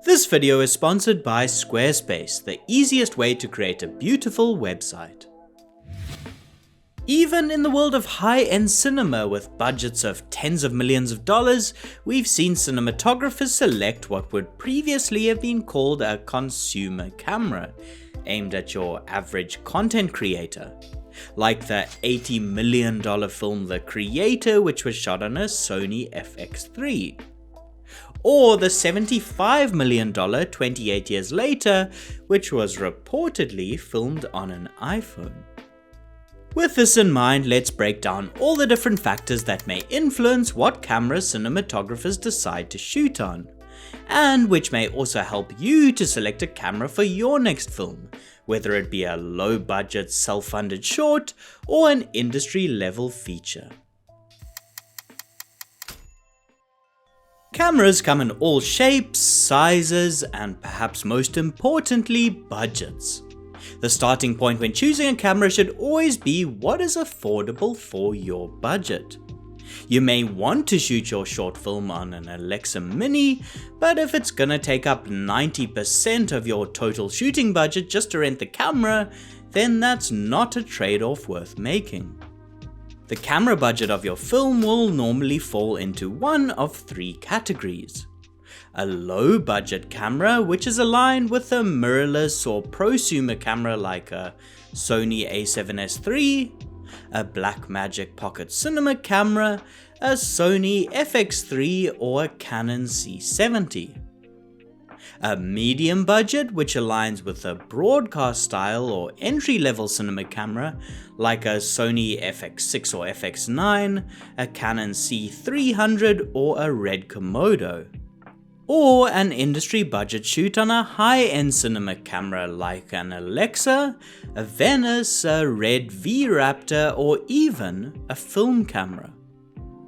This video is sponsored by Squarespace, the easiest way to create a beautiful website. Even in the world of high-end cinema with budgets of tens of millions of dollars, we've seen cinematographers select what would previously have been called a consumer camera, aimed at your average content creator. Like the $80 million film The Creator, which was shot on a Sony FX3. Or the $75 million 28 years later, which was reportedly filmed on an iPhone. With this in mind, let's break down all the different factors that may influence what camera cinematographers decide to shoot on, and which may also help you to select a camera for your next film, whether it be a low-budget self-funded short or an industry-level feature. Cameras come in all shapes, sizes, and perhaps most importantly, budgets. The starting point when choosing a camera should always be what is affordable for your budget. You may want to shoot your short film on an Alexa Mini, but if it's gonna take up 90% of your total shooting budget just to rent the camera, then that's not a trade-off worth making. The camera budget of your film will normally fall into one of three categories. A low budget camera, which is aligned with a mirrorless or prosumer camera like a Sony a7S III, a Blackmagic Pocket Cinema camera, a Sony FX3 or a Canon C70. A medium budget, which aligns with a broadcast style or entry-level cinema camera like a Sony FX6 or FX9, a Canon C300 or a Red Komodo. Or an industry budget shoot on a high-end cinema camera like an Alexa, a Venice, a Red V-Raptor, or even a film camera.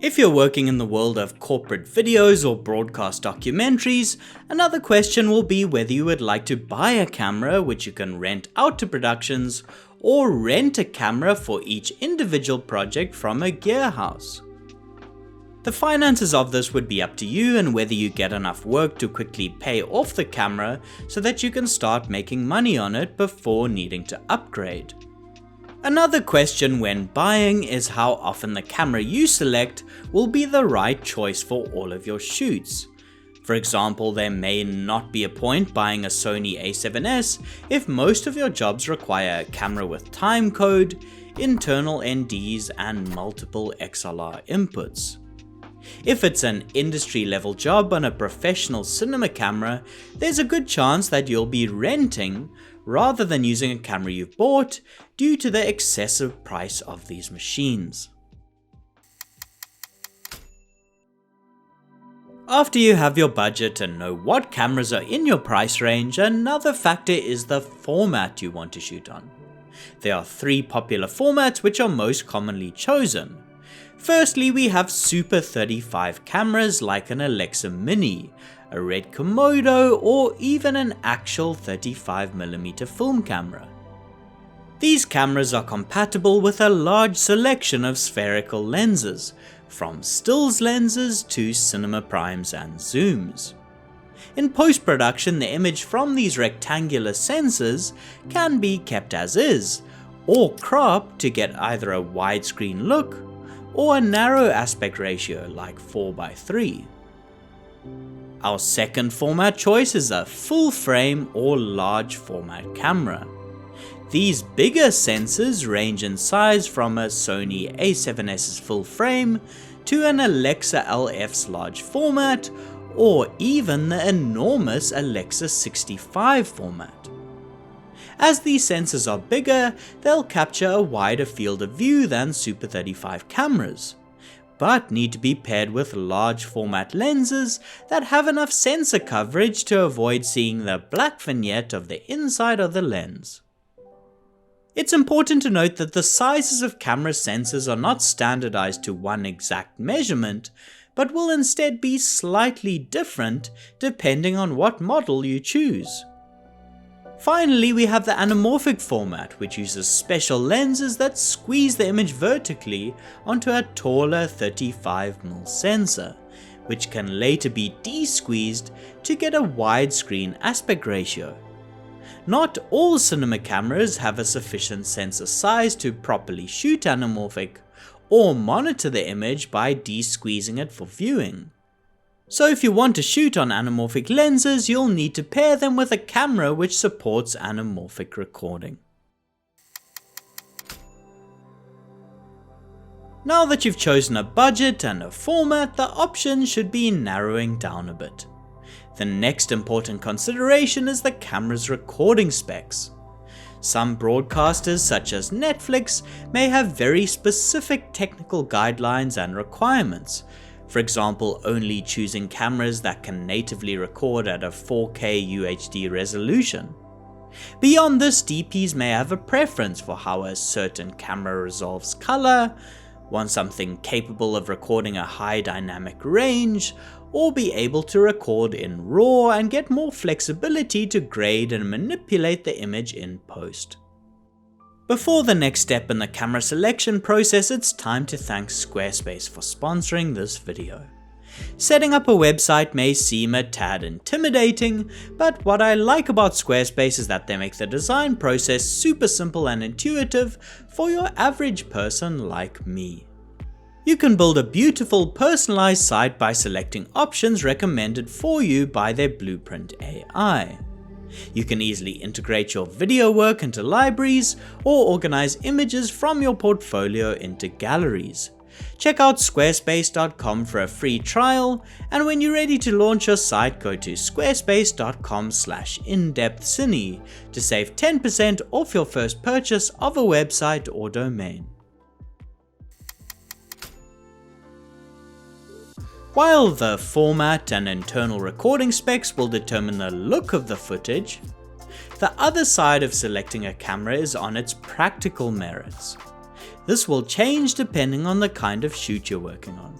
If you're working in the world of corporate videos or broadcast documentaries, another question will be whether you would like to buy a camera which you can rent out to productions, or rent a camera for each individual project from a gear house. The finances of this would be up to you and whether you get enough work to quickly pay off the camera so that you can start making money on it before needing to upgrade. Another question when buying is how often the camera you select will be the right choice for all of your shoots. For example, there may not be a point buying a Sony a7S if most of your jobs require a camera with timecode, internal NDs, and multiple XLR inputs. If it's an industry level job on a professional cinema camera, there's a good chance that you'll be renting rather than using a camera you've bought due to the excessive price of these machines. After you have your budget and know what cameras are in your price range, another factor is the format you want to shoot on. There are three popular formats which are most commonly chosen. Firstly, we have Super 35 cameras like an Alexa Mini, a Red Komodo, or even an actual 35mm film camera. These cameras are compatible with a large selection of spherical lenses, from stills lenses to cinema primes and zooms. In post-production, the image from these rectangular sensors can be kept as is, or cropped to get either a widescreen look or a narrow aspect ratio like 4:3. Our second format choice is a full frame or large format camera. These bigger sensors range in size from a Sony a7S's full frame to an Alexa LF's large format, or even the enormous Alexa 65 format. As these sensors are bigger, they'll capture a wider field of view than Super 35 cameras, but need to be paired with large format lenses that have enough sensor coverage to avoid seeing the black vignette of the inside of the lens. It's important to note that the sizes of camera sensors are not standardized to one exact measurement, but will instead be slightly different depending on what model you choose. Finally, we have the anamorphic format, which uses special lenses that squeeze the image vertically onto a taller 35mm sensor, which can later be de-squeezed to get a widescreen aspect ratio. Not all cinema cameras have a sufficient sensor size to properly shoot anamorphic, or monitor the image by de-squeezing it for viewing. So if you want to shoot on anamorphic lenses, you'll need to pair them with a camera which supports anamorphic recording. Now that you've chosen a budget and a format, the options should be narrowing down a bit. The next important consideration is the camera's recording specs. Some broadcasters, such as Netflix, may have very specific technical guidelines and requirements. For example, only choosing cameras that can natively record at a 4K UHD resolution. Beyond this, DPs may have a preference for how a certain camera resolves color, want something capable of recording a high dynamic range, or be able to record in RAW and get more flexibility to grade and manipulate the image in post. Before the next step in the camera selection process, it's time to thank Squarespace for sponsoring this video. Setting up a website may seem a tad intimidating, but what I like about Squarespace is that they make the design process super simple and intuitive for your average person like me. You can build a beautiful personalized site by selecting options recommended for you by their Blueprint AI. You can easily integrate your video work into libraries or organize images from your portfolio into galleries. Check out squarespace.com for a free trial, and when you're ready to launch your site, go to squarespace.com/indepthcine to save 10% off your first purchase of a website or domain. While the format and internal recording specs will determine the look of the footage, the other side of selecting a camera is on its practical merits. This will change depending on the kind of shoot you're working on.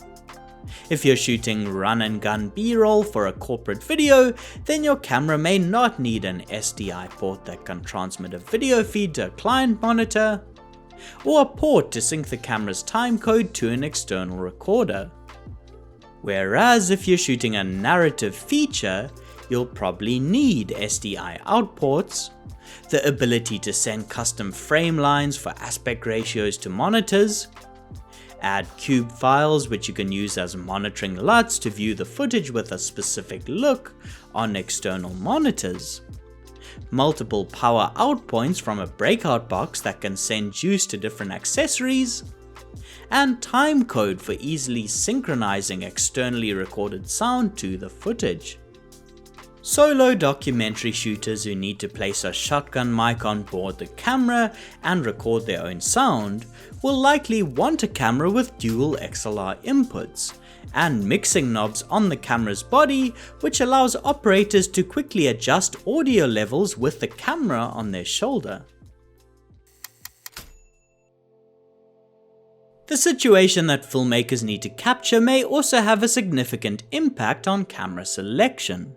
If you're shooting run and gun B-roll for a corporate video, then your camera may not need an SDI port that can transmit a video feed to a client monitor, or a port to sync the camera's timecode to an external recorder. Whereas if you're shooting a narrative feature, you'll probably need SDI out ports, the ability to send custom frame lines for aspect ratios to monitors, add cube files which you can use as monitoring LUTs to view the footage with a specific look on external monitors, multiple power out points from a breakout box that can send juice to different accessories, and timecode for easily synchronizing externally recorded sound to the footage. Solo documentary shooters who need to place a shotgun mic on board the camera and record their own sound will likely want a camera with dual XLR inputs and mixing knobs on the camera's body, which allows operators to quickly adjust audio levels with the camera on their shoulder. The situation that filmmakers need to capture may also have a significant impact on camera selection.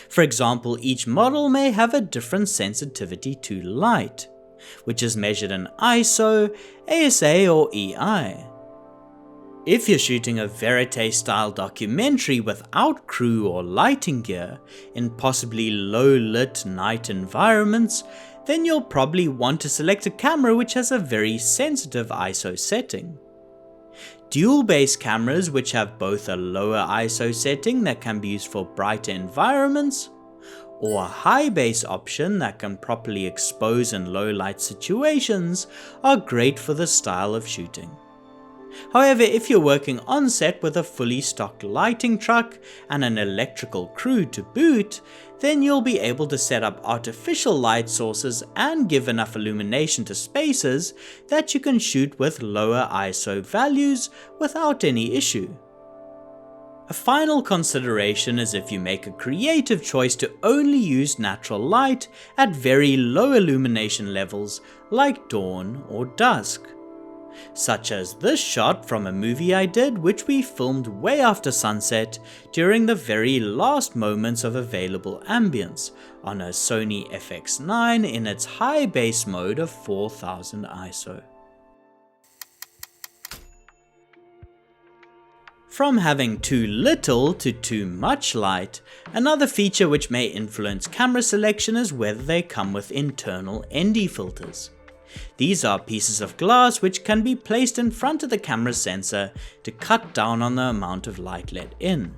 For example, each model may have a different sensitivity to light, which is measured in ISO, ASA or EI. If you're shooting a verite style documentary without crew or lighting gear in possibly low lit night environments, then you'll probably want to select a camera which has a very sensitive ISO setting. Dual base cameras which have both a lower ISO setting that can be used for brighter environments, or a high base option that can properly expose in low light situations, are great for this style of shooting. However, if you're working on set with a fully stocked lighting truck and an electrical crew to boot, then you'll be able to set up artificial light sources and give enough illumination to spaces that you can shoot with lower ISO values without any issue. A final consideration is if you make a creative choice to only use natural light at very low illumination levels like dawn or dusk. Such as this shot from a movie I did, which we filmed way after sunset during the very last moments of available ambience on a Sony FX9 in its high base mode of 4000 ISO. From having too little to too much light, another feature which may influence camera selection is whether they come with internal ND filters. These are pieces of glass which can be placed in front of the camera sensor to cut down on the amount of light let in.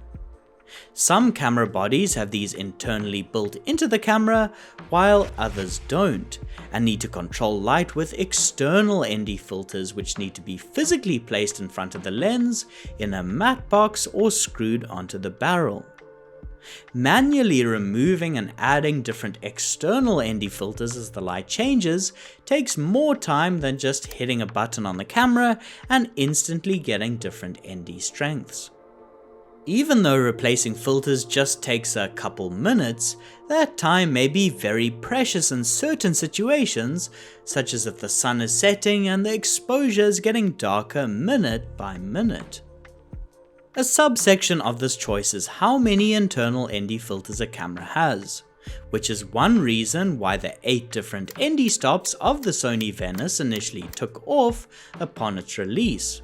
Some camera bodies have these internally built into the camera, while others don't, and need to control light with external ND filters which need to be physically placed in front of the lens in a matte box or screwed onto the barrel. Manually removing and adding different external ND filters as the light changes takes more time than just hitting a button on the camera and instantly getting different ND strengths. Even though replacing filters just takes a couple minutes, that time may be very precious in certain situations, such as if the sun is setting and the exposure is getting darker minute by minute. A subsection of this choice is how many internal ND filters a camera has, which is one reason why the 8 different ND stops of the Sony Venice initially took off upon its release,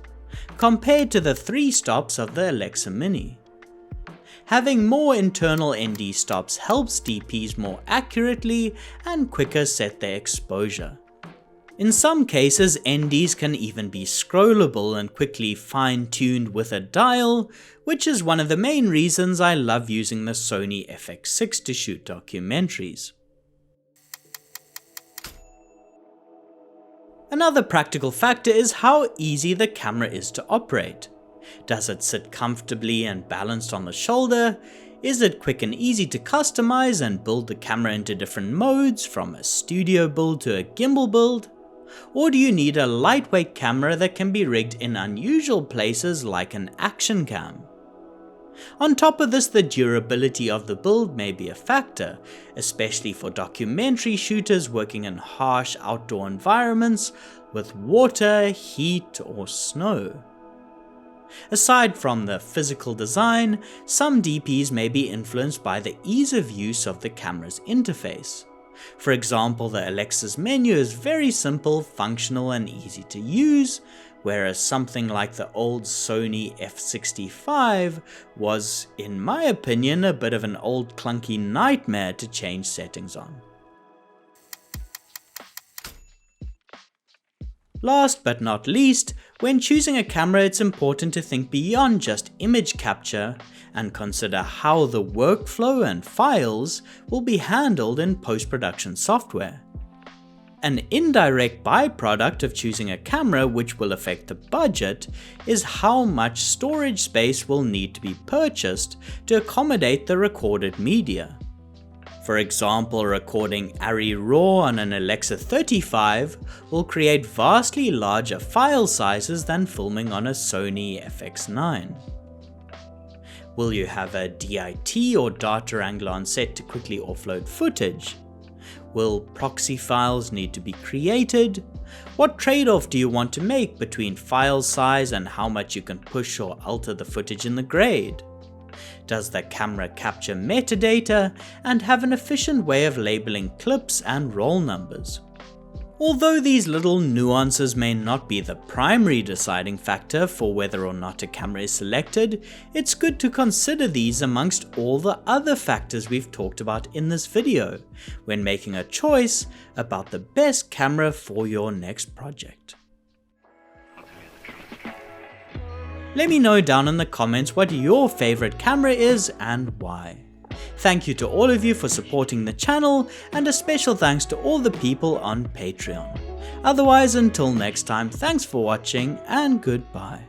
compared to the 3 stops of the Alexa Mini. Having more internal ND stops helps DPs more accurately and quicker set their exposure. In some cases, NDs can even be scrollable and quickly fine-tuned with a dial, which is one of the main reasons I love using the Sony FX6 to shoot documentaries. Another practical factor is how easy the camera is to operate. Does it sit comfortably and balanced on the shoulder? Is it quick and easy to customize and build the camera into different modes, from a studio build to a gimbal build? Or do you need a lightweight camera that can be rigged in unusual places like an action cam? On top of this, the durability of the build may be a factor, especially for documentary shooters working in harsh outdoor environments with water, heat, or snow. Aside from the physical design, some DPs may be influenced by the ease of use of the camera's interface. For example, the Alexa's menu is very simple, functional, and easy to use, whereas something like the old Sony F65 was, in my opinion, a bit of an old clunky nightmare to change settings on. Last but not least, when choosing a camera, it's important to think beyond just image capture and consider how the workflow and files will be handled in post-production software. An indirect byproduct of choosing a camera which will affect the budget is how much storage space will need to be purchased to accommodate the recorded media. For example, recording ARRI RAW on an Alexa 35 will create vastly larger file sizes than filming on a Sony FX9. Will you have a DIT or data wrangler on set to quickly offload footage? Will proxy files need to be created? What trade-off do you want to make between file size and how much you can push or alter the footage in the grade? Does the camera capture metadata and have an efficient way of labeling clips and roll numbers? Although these little nuances may not be the primary deciding factor for whether or not a camera is selected, it's good to consider these amongst all the other factors we've talked about in this video when making a choice about the best camera for your next project. Let me know down in the comments what your favorite camera is and why. Thank you to all of you for supporting the channel, and a special thanks to all the people on Patreon. Otherwise, until next time, thanks for watching and goodbye.